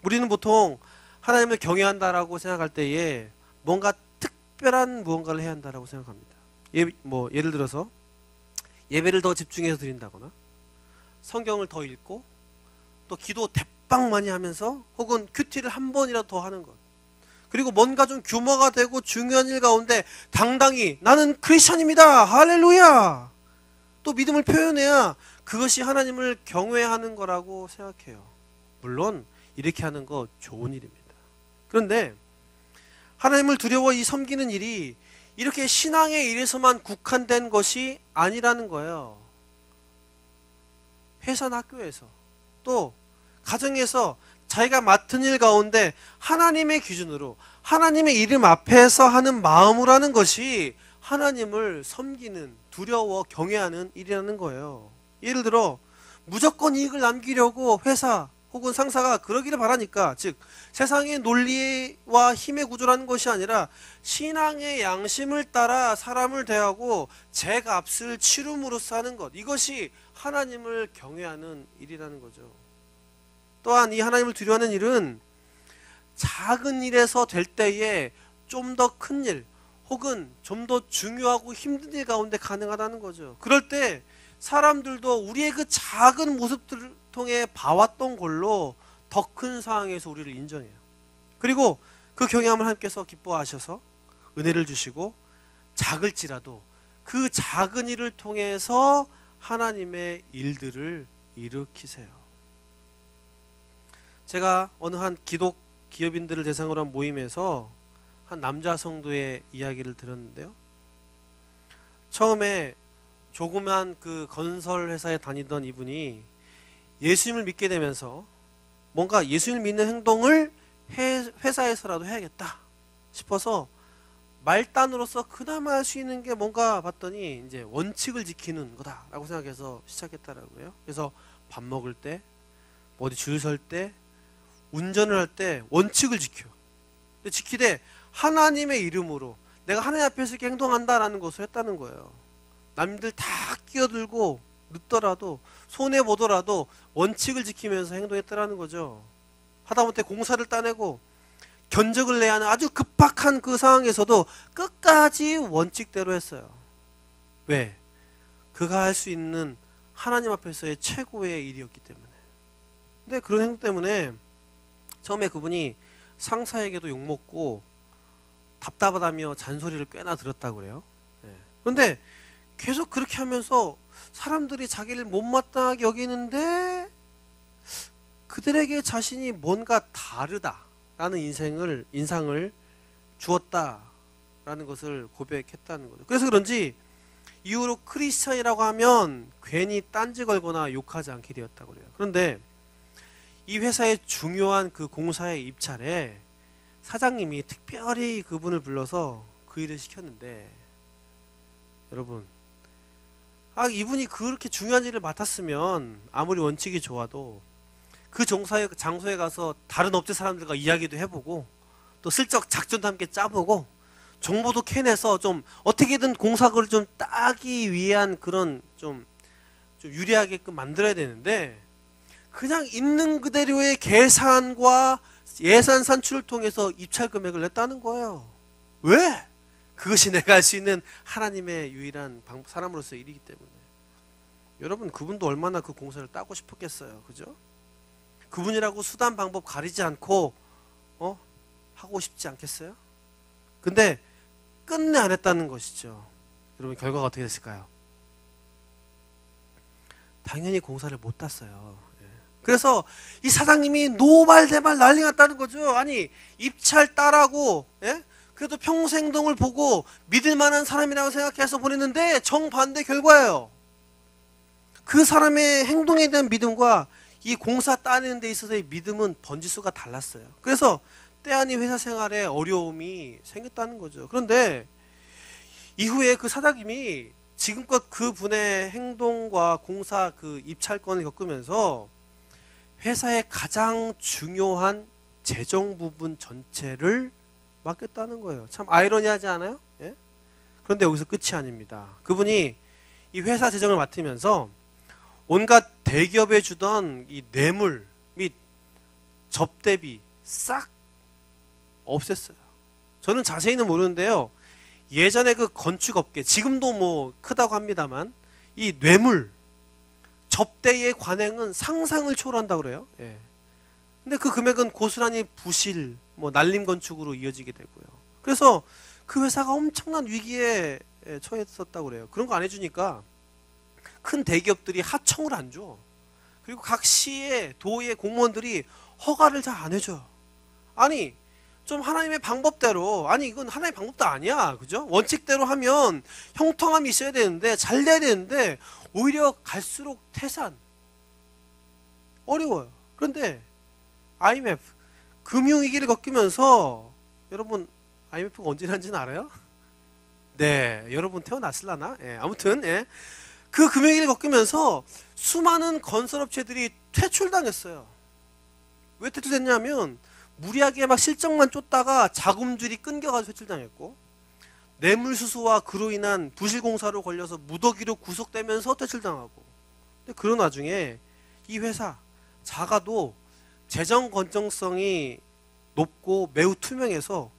우리는 보통 하나님을 경외한다라고 생각할 때에 뭔가 특별한 무언가를 해야 한다라고 생각합니다. 예를 들어서 예배를 더 집중해서 드린다거나 성경을 더 읽고 또 기도 대빵 많이 하면서 혹은 큐티를 한 번이라도 더 하는 것. 그리고 뭔가 좀 규모가 되고 중요한 일 가운데 당당히 나는 크리스천입니다. 할렐루야. 또 믿음을 표현해야 그것이 하나님을 경외하는 거라고 생각해요. 물론 이렇게 하는 거 좋은 일입니다. 그런데 하나님을 두려워 이 섬기는 일이 이렇게 신앙의 일에서만 국한된 것이 아니라는 거예요. 회사나 학교에서 또 가정에서 자기가 맡은 일 가운데 하나님의 기준으로 하나님의 이름 앞에서 하는 마음으로 하는 것이 하나님을 섬기는 두려워 경외하는 일이라는 거예요. 예를 들어 무조건 이익을 남기려고 회사 혹은 상사가 그러기를 바라니까 즉 세상의 논리와 힘의 구조라는 것이 아니라 신앙의 양심을 따라 사람을 대하고 제 값을 치름으로써 하는 것 이것이 하나님을 경외하는 일이라는 거죠. 또한 이 하나님을 두려워하는 일은 작은 일에서 될 때에 좀 더 큰 일 혹은 좀 더 중요하고 힘든 일 가운데 가능하다는 거죠. 그럴 때 사람들도 우리의 그 작은 모습들을 통해 봐왔던 걸로 더 큰 상황에서 우리를 인정해요. 그리고 그 경외함을 하나님께서 기뻐하셔서 은혜를 주시고 작을지라도 그 작은 일을 통해서 하나님의 일들을 일으키세요. 제가 어느 한 기업인들을 대상으로 한 모임에서 한 남자 성도의 이야기를 들었는데요. 처음에 조그만 그 건설 회사에 다니던 이분이 예수님을 믿게 되면서 뭔가 예수님을 믿는 행동을 회사에서라도 해야겠다 싶어서 말단으로서 그나마 할 수 있는 게 뭔가 봤더니 이제 원칙을 지키는 거다라고 생각해서 시작했더라고요. 그래서 밥 먹을 때, 어디 줄 설 때 운전을 할 때 원칙을 지켜. 지키되 하나님의 이름으로 내가 하나님 앞에서 이렇게 행동한다라는 것을 했다는 거예요. 남들 다 끼어들고 늦더라도 손해보더라도 원칙을 지키면서 행동했다라는 거죠. 하다못해 공사를 따내고 견적을 내야 하는 아주 급박한 그 상황에서도 끝까지 원칙대로 했어요. 왜? 그가 할 수 있는 하나님 앞에서의 최고의 일이었기 때문에. 근데 그런 행동 때문에 처음에 그분이 상사에게도 욕먹고 답답하다며 잔소리를 꽤나 들었다고 그래요. 그런데 계속 그렇게 하면서 사람들이 자기를 못마땅하게 여기는데 그들에게 자신이 뭔가 다르다라는 인상을 주었다라는 것을 고백했다는 거죠. 그래서 그런지 이후로 크리스찬이라고 하면 괜히 딴지 걸거나 욕하지 않게 되었다고 그래요. 그런데 이 회사의 중요한 그 공사의 입찰에 사장님이 특별히 그분을 불러서 그 일을 시켰는데, 여러분, 이분이 그렇게 중요한 일을 맡았으면 아무리 원칙이 좋아도 그 장소에 가서 다른 업체 사람들과 이야기도 해보고 또 슬쩍 작전도 함께 짜보고 정보도 캐내서 좀 어떻게든 공사를 좀 따기 위한 그런 좀 유리하게끔 만들어야 되는데, 그냥 있는 그대로의 계산과 예산 산출을 통해서 입찰 금액을 냈다는 거예요. 왜? 그것이 내가 할 수 있는 하나님의 유일한 사람으로서의 일이기 때문에. 여러분, 그분도 얼마나 그 공사를 따고 싶었겠어요. 그죠? 그분이라고 수단 방법 가리지 않고 하고 싶지 않겠어요? 근데 끝내 안 했다는 것이죠. 여러분, 결과가 어떻게 됐을까요? 당연히 공사를 못 땄어요. 그래서 이 사장님이 노발대발 난리 났다는 거죠. 아니, 입찰 따라고, 그래도 평생동을 보고 믿을 만한 사람이라고 생각해서 보냈는데 정반대 결과예요. 그 사람의 행동에 대한 믿음과 이 공사 따내는 데 있어서의 믿음은 번지수가 달랐어요. 그래서 때 아닌 회사 생활에 어려움이 생겼다는 거죠. 그런데 이후에 그 사장님이 지금껏 그분의 행동과 공사 그 입찰권을 겪으면서 회사의 가장 중요한 재정 부분 전체를 맡겼다는 거예요. 참 아이러니하지 않아요? 예? 그런데 여기서 끝이 아닙니다. 그분이 이 회사 재정을 맡으면서 온갖 대기업에 주던 이 뇌물 및 접대비 싹 없앴어요. 저는 자세히는 모르는데요. 예전에 그 건축업계, 지금도 뭐 크다고 합니다만, 이 뇌물 접대의 관행은 상상을 초월한다고 그래요. 예. 근데 그 금액은 고스란히 부실, 날림 건축으로 이어지게 되고요. 그래서 그 회사가 엄청난 위기에 처했었다고 그래요. 그런 거 안 해주니까 큰 대기업들이 하청을 안 줘. 그리고 각 시의 도의 공무원들이 허가를 잘 안 해줘요. 아니, 좀 하나님의 방법대로, 아니 이건 하나님의 방법도 아니야, 그죠? 원칙대로 하면 형통함이 있어야 되는데, 잘 돼야 되는데 오히려 갈수록 태산, 어려워요. 그런데 IMF 금융위기를 겪으면서, 여러분 IMF가 언제 일어난지는 알아요? 네, 여러분 태어났을라나? 예, 아무튼 그 금융위기를 겪으면서 수많은 건설업체들이 퇴출당했어요. 왜 퇴출됐냐면 무리하게 막 실적만 쫓다가 자금줄이 끊겨가지고 퇴출당했고, 뇌물수수와 그로 인한 부실공사로 걸려서 무더기로 구속되면서 퇴출당하고. 근데 그런 와중에 이 회사 작아도 재정 건전성이 높고 매우 투명해서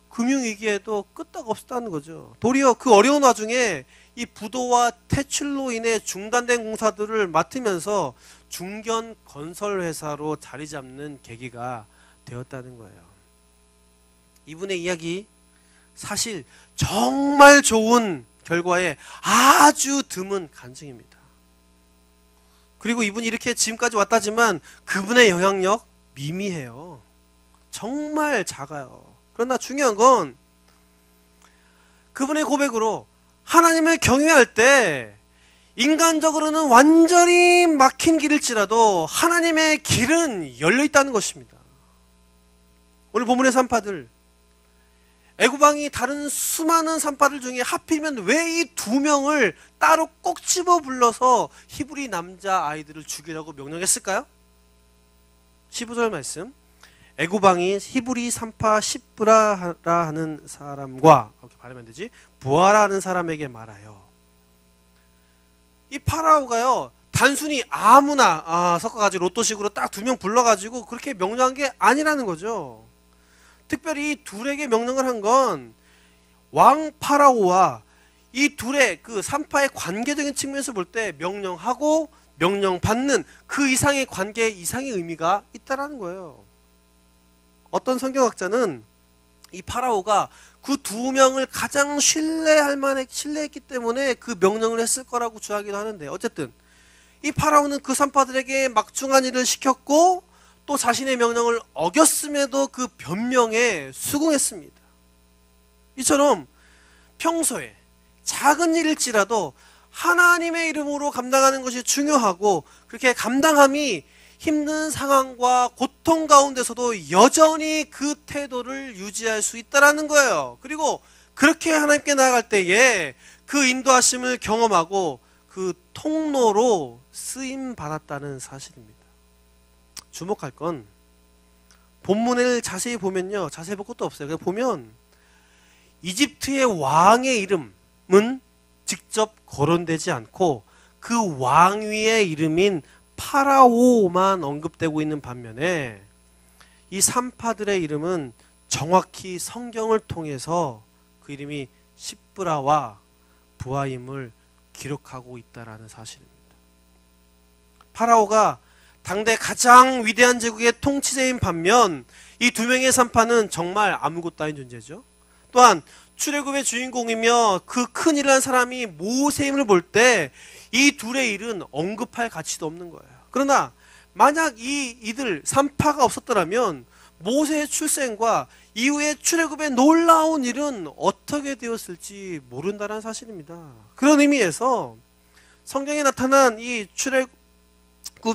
금융위기에도 끄떡 없었다는 거죠. 도리어 그 어려운 와중에 이 부도와 퇴출로 인해 중단된 공사들을 맡으면서 중견 건설회사로 자리 잡는 계기가 되었다는 거예요. 이분의 이야기, 사실 정말 좋은 결과에 아주 드문 간증입니다. 그리고 이분이 이렇게 지금까지 왔다지만 그분의 영향력 미미해요. 정말 작아요. 그러나 중요한 건 그분의 고백으로 하나님을 경외할 때 인간적으로는 완전히 막힌 길일지라도 하나님의 길은 열려 있다는 것입니다. 오늘 본문의 산파들, 애굽왕이 다른 수많은 산파들 중에 하필이면 왜 이 두 명을 따로 꼭 집어 불러서 히브리 남자 아이들을 죽이라고 명령했을까요? 15절 말씀, 애굽왕인 히브리 산파 십브라라 하는 사람과, 이렇게 발음하면 되지, 부하라 하는 사람에게 말하여. 이 파라오가요, 단순히 아무나 섞어가지고 로또식으로 딱 2명 불러가지고 그렇게 명령한 게 아니라는 거죠. 특별히 이 둘에게 명령을 한 건 왕 파라오와 이 둘의 그 산파의 관계적인 측면에서 볼 때 명령하고 명령받는 그 이상의 관계, 이상의 의미가 있다라는 거예요. 어떤 성경학자는 이 파라오가 그 2명을 가장 신뢰했기 때문에 그 명령을 했을 거라고 주장하기도 하는데, 어쨌든 이 파라오는 그 산파들에게 막중한 일을 시켰고 또 자신의 명령을 어겼음에도 그 변명에 수긍했습니다. 이처럼 평소에 작은 일일지라도 하나님의 이름으로 감당하는 것이 중요하고, 그렇게 감당함이 힘든 상황과 고통 가운데서도 여전히 그 태도를 유지할 수 있다는 거예요. 그리고 그렇게 하나님께 나아갈 때에 그 인도하심을 경험하고 그 통로로 쓰임 받았다는 사실입니다. 주목할 건 본문을 자세히 보면요, 자세히 볼 것도 없어요. 그냥 보면 이집트의 왕의 이름은 직접 거론되지 않고 그 왕위의 이름인 파라오만 언급되고 있는 반면에 이 산파들의 이름은 정확히 성경을 통해서 그 이름이 십브라와 부하임을 기록하고 있다는 사실입니다. 파라오가 당대 가장 위대한 제국의 통치자인 반면 이 2명의 산파는 정말 아무것도 아닌 존재죠. 또한 출애굽의 주인공이며 그 큰 일을 한 사람이 모세임을 볼 때 이 둘의 일은 언급할 가치도 없는 거예요. 그러나 만약 이들 산파가 없었더라면 모세의 출생과 이후에 출애굽의 놀라운 일은 어떻게 되었을지 모른다는 사실입니다. 그런 의미에서 성경에 나타난 이 출애굽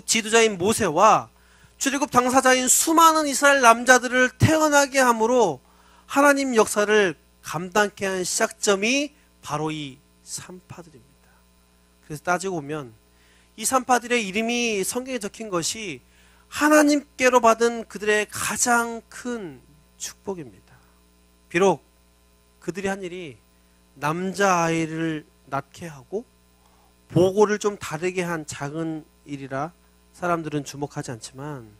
지도자인 모세와 출애굽 당사자인 수많은 이스라엘 남자들을 태어나게 함으로 하나님 역사를 감당케 한 시작점이 바로 이 산파들입니다. 그래서 따지고 보면 이 산파들의 이름이 성경에 적힌 것이 하나님께로 받은 그들의 가장 큰 축복입니다. 비록 그들이 한 일이 남자아이를 낳게 하고 보고를 좀 다르게 한 작은 일이라 사람들은 주목하지 않지만,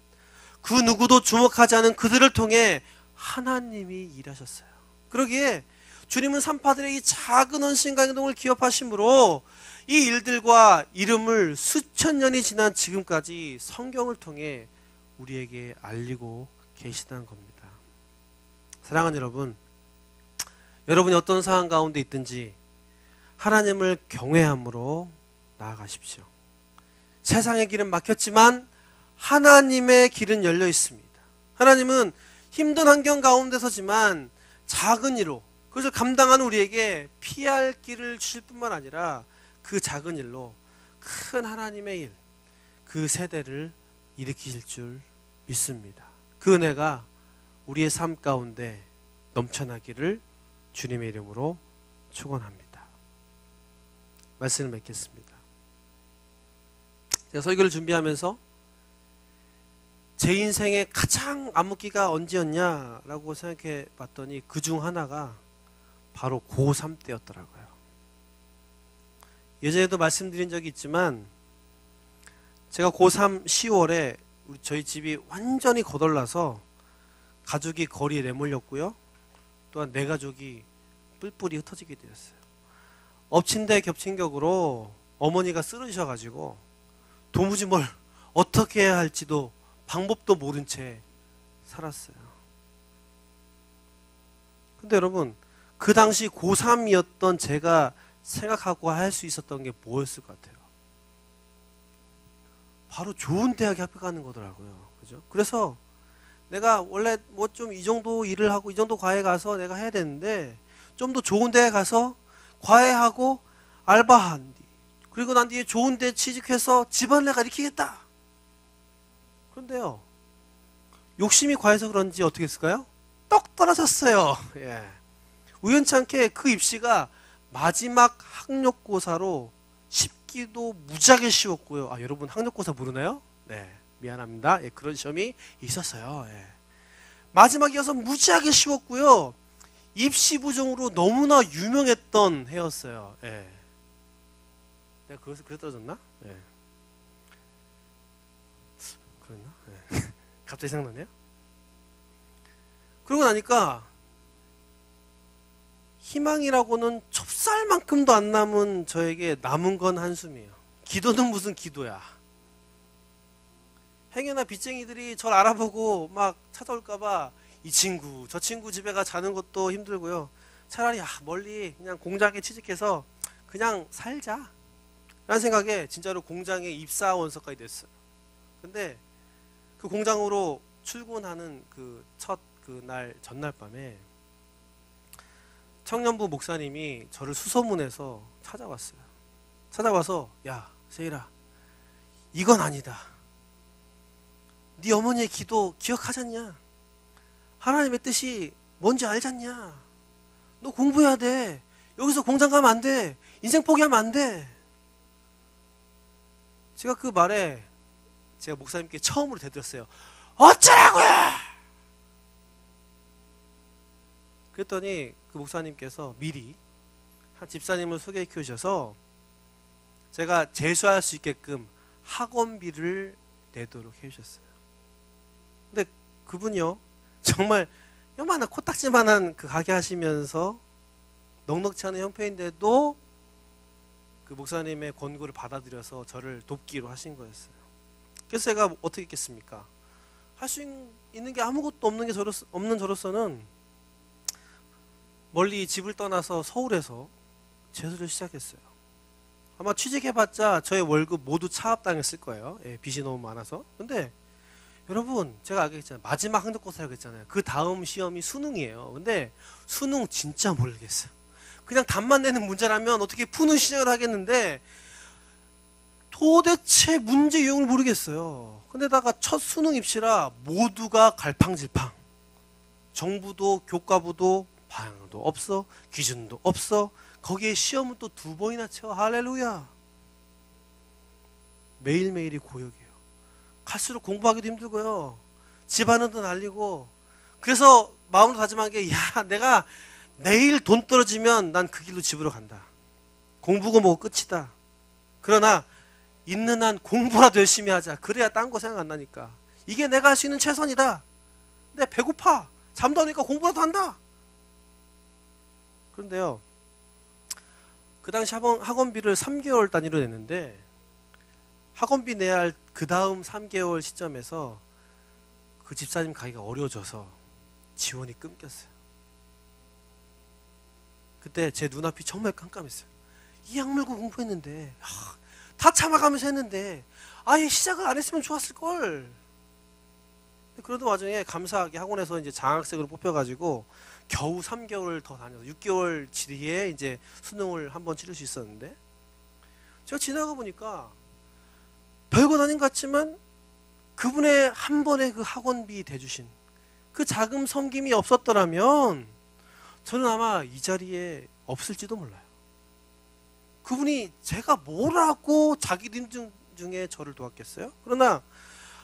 그 누구도 주목하지 않은 그들을 통해 하나님이 일하셨어요. 그러기에 주님은 산파들의 이 작은 헌신과 행동을 기업하심으로 이 일들과 이름을 수천 년이 지난 지금까지 성경을 통해 우리에게 알리고 계시다는 겁니다. 사랑하는 여러분, 여러분이 어떤 상황 가운데 있든지 하나님을 경외함으로 나아가십시오. 세상의 길은 막혔지만 하나님의 길은 열려 있습니다. 하나님은 힘든 환경 가운데서지만 작은 일로 그것을 감당하는 우리에게 피할 길을 주실 뿐만 아니라 그 작은 일로 큰 하나님의 일, 그 세대를 일으키실 줄 믿습니다. 그 은혜가 우리의 삶 가운데 넘쳐나기를 주님의 이름으로 축원합니다. 말씀을 맺겠습니다. 제가 설교를 준비하면서 제 인생의 가장 암흑기가 언제였냐라고 생각해 봤더니 그 중 하나가 바로 고3 때였더라고요. 예전에도 말씀드린 적이 있지만 제가 고3 10월에 저희 집이 완전히 거덜나서 가족이 거리에 내몰렸고요. 또한 내 가족이 뿔뿔이 흩어지게 되었어요. 엎친 데 겹친 격으로 어머니가 쓰러지셔가지고 도무지 뭘 어떻게 해야 할지도 방법도 모른 채 살았어요. 근데 여러분, 그 당시 고3이었던 제가 생각하고 할 수 있었던 게 뭐였을 것 같아요? 바로 좋은 대학에 합격하는 거더라고요. 그죠? 그래서 내가 원래 뭐 좀 이 정도 일을 하고 이 정도 과외 가서 내가 해야 되는데 좀 더 좋은 데에 가서 과외하고 알바한 뒤, 그리고 난 뒤에 좋은 데 취직해서 집안을 내가 일으키겠다. 그런데요, 욕심이 과해서 그런지 어떻게 했을까요? 떡 떨어졌어요. 예. 우연찮게 그 입시가 마지막 학력고사로 쉽기도 무지하게 쉬웠고요. 아, 여러분 학력고사 모르나요? 네, 미안합니다. 예, 그런 시험이 있었어요. 예. 마지막이어서 무지하게 쉬웠고요. 입시 부종으로 너무나 유명했던 해였어요. 예. 내가 그래서 그래 떨어졌나? 예. 그랬나? 예. 갑자기 생각나네요. 그러고 나니까 희망이라고는 좁쌀만큼도 안 남은 저에게 남은 건 한숨이에요. 기도는 무슨 기도야. 행여나 빚쟁이들이 저를 알아보고 막 찾아올까봐 이 친구 저 친구 집에 가 자는 것도 힘들고요. 차라리 멀리 그냥 공장에 취직해서 그냥 살자 라는 생각에 진짜로 공장에 입사 원서까지 냈어요. 근데 그 공장으로 출근하는 그 첫 그날 전날 밤에 청년부 목사님이 저를 수소문해서 찾아왔어요. 찾아와서 야 세일아 이건 아니다. 네 어머니의 기도 기억하잖냐? 하나님의 뜻이 뭔지 알잖냐? 너 공부해야 돼. 여기서 공장 가면 안 돼. 인생 포기하면 안 돼. 제가 그 말에 제가 목사님께 처음으로 대들었어요. 어쩌라고요? 그랬더니 그 목사님께서 미리 한 집사님을 소개해 주셔서 제가 재수할 수 있게끔 학원비를 내도록 해주셨어요. 근데 그분이요 정말 요만한 코딱지만한 그 가게 하시면서 넉넉지 않은 형편인데도 그 목사님의 권고를 받아들여서 저를 돕기로 하신 거였어요. 그래서 제가 어떻게 했겠습니까? 할 수 있는 게 아무것도 없는 저로서는 멀리 집을 떠나서 서울에서 재수를 시작했어요. 아마 취직해봤자 저의 월급 모두 차압당했을 거예요. 예, 빚이 너무 많아서. 근데 여러분 제가 아까 했잖아요. 마지막 학력고사라고 했잖아요. 그 다음 시험이 수능이에요. 근데 수능 진짜 모르겠어요. 그냥 답만 내는 문제라면 어떻게 푸는 시작을 하겠는데 도대체 문제 유형을 모르겠어요. 근데다가 첫 수능 입시라 모두가 갈팡질팡. 정부도 교과부도 방향도 없어. 기준도 없어. 거기에 시험은 또 2번이나 쳐. 할렐루야. 매일매일이 고역이에요. 갈수록 공부하기도 힘들고요. 집안은도 날리고. 그래서 마음으로 다짐한 게 내가 내일 돈 떨어지면 난 그 길로 집으로 간다. 공부고 뭐고 끝이다. 그러나 있는 한 공부라도 열심히 하자. 그래야 딴 거 생각 안 나니까. 이게 내가 할 수 있는 최선이다. 근데 배고파. 잠도 안 오니까 공부라도 한다. 그런데요. 그 당시 학원비를 3개월 단위로 냈는데 학원비 내야 할 그 다음 3개월 시점에서 그 집사님 가기가 어려워져서 지원이 끊겼어요. 그때 제 눈앞이 정말 깜깜했어요. 이 악물고 공부했는데 다 참아가면서 했는데 아예 시작을 안 했으면 좋았을걸. 그러던 와중에 감사하게 학원에서 이제 장학생으로 뽑혀가지고 겨우 3개월 더 다녀서 6개월 뒤에 이제 수능을 한번 치를 수 있었는데 제가 지나가 보니까 별건 아닌 것 같지만 그분의 한 번의 그 학원비 대주신 그 자금 섬김이 없었더라면 저는 아마 이 자리에 없을지도 몰라요. 그분이 제가 뭐라고 자기 힘 중에 저를 도왔겠어요? 그러나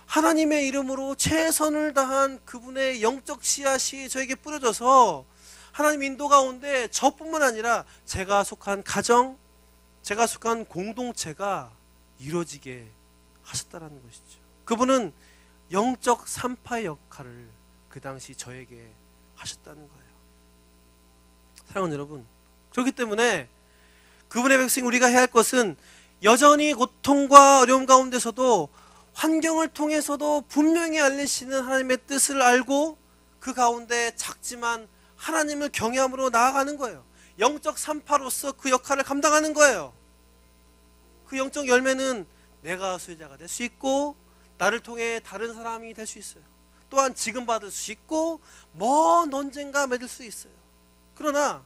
하나님의 이름으로 최선을 다한 그분의 영적 씨앗이 저에게 뿌려져서 하나님 인도 가운데 저뿐만 아니라 제가 속한 가정, 제가 속한 공동체가 이루어지게 하셨다는 것이죠. 그분은 영적 산파의 역할을 그 당시 저에게 하셨다는 거예요. 사랑하는 여러분, 그렇기 때문에 그분의 백성 우리가 해야 할 것은 여전히 고통과 어려움 가운데서도 환경을 통해서도 분명히 알리시는 하나님의 뜻을 알고 그 가운데 작지만 하나님을 경외함으로 나아가는 거예요. 영적 산파로서 그 역할을 감당하는 거예요. 그 영적 열매는 내가 수혜자가 될 수 있고 나를 통해 다른 사람이 될 수 있어요. 또한 지금 받을 수 있고 먼 언젠가 맺을 수 있어요. 그러나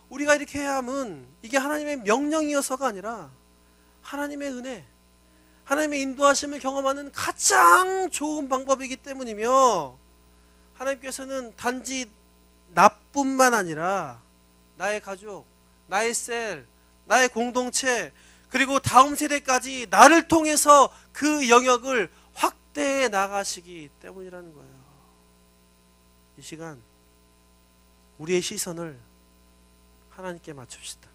우리가 이렇게 해야 함은 이게 하나님의 명령이어서가 아니라 하나님의 은혜, 하나님의 인도하심을 경험하는 가장 좋은 방법이기 때문이며 하나님께서는 단지 나뿐만 아니라 나의 가족, 나의 셀, 나의 공동체 그리고 다음 세대까지 나를 통해서 그 영역을 확대해 나가시기 때문이라는 거예요. 이 시간 우리의 시선을 하나님께 맞춥시다.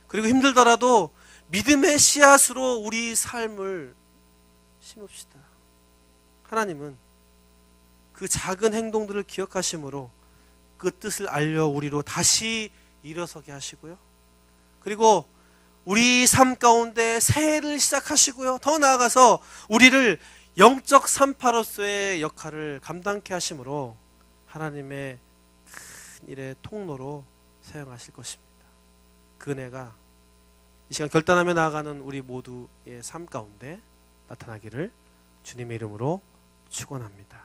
그리고 힘들더라도 믿음의 씨앗으로 우리 삶을 심읍시다. 하나님은 그 작은 행동들을 기억하심으로 그 뜻을 알려 우리로 다시 일어서게 하시고요. 그리고 우리 삶 가운데 새해를 시작하시고요. 더 나아가서 우리를 영적 산파로서의 역할을 감당케 하심으로 하나님의 큰 일의 통로로 사용하실 것입니다. 그 은혜가 이 시간 결단하며 나아가는 우리 모두의 삶 가운데 나타나기를 주님의 이름으로 축원합니다.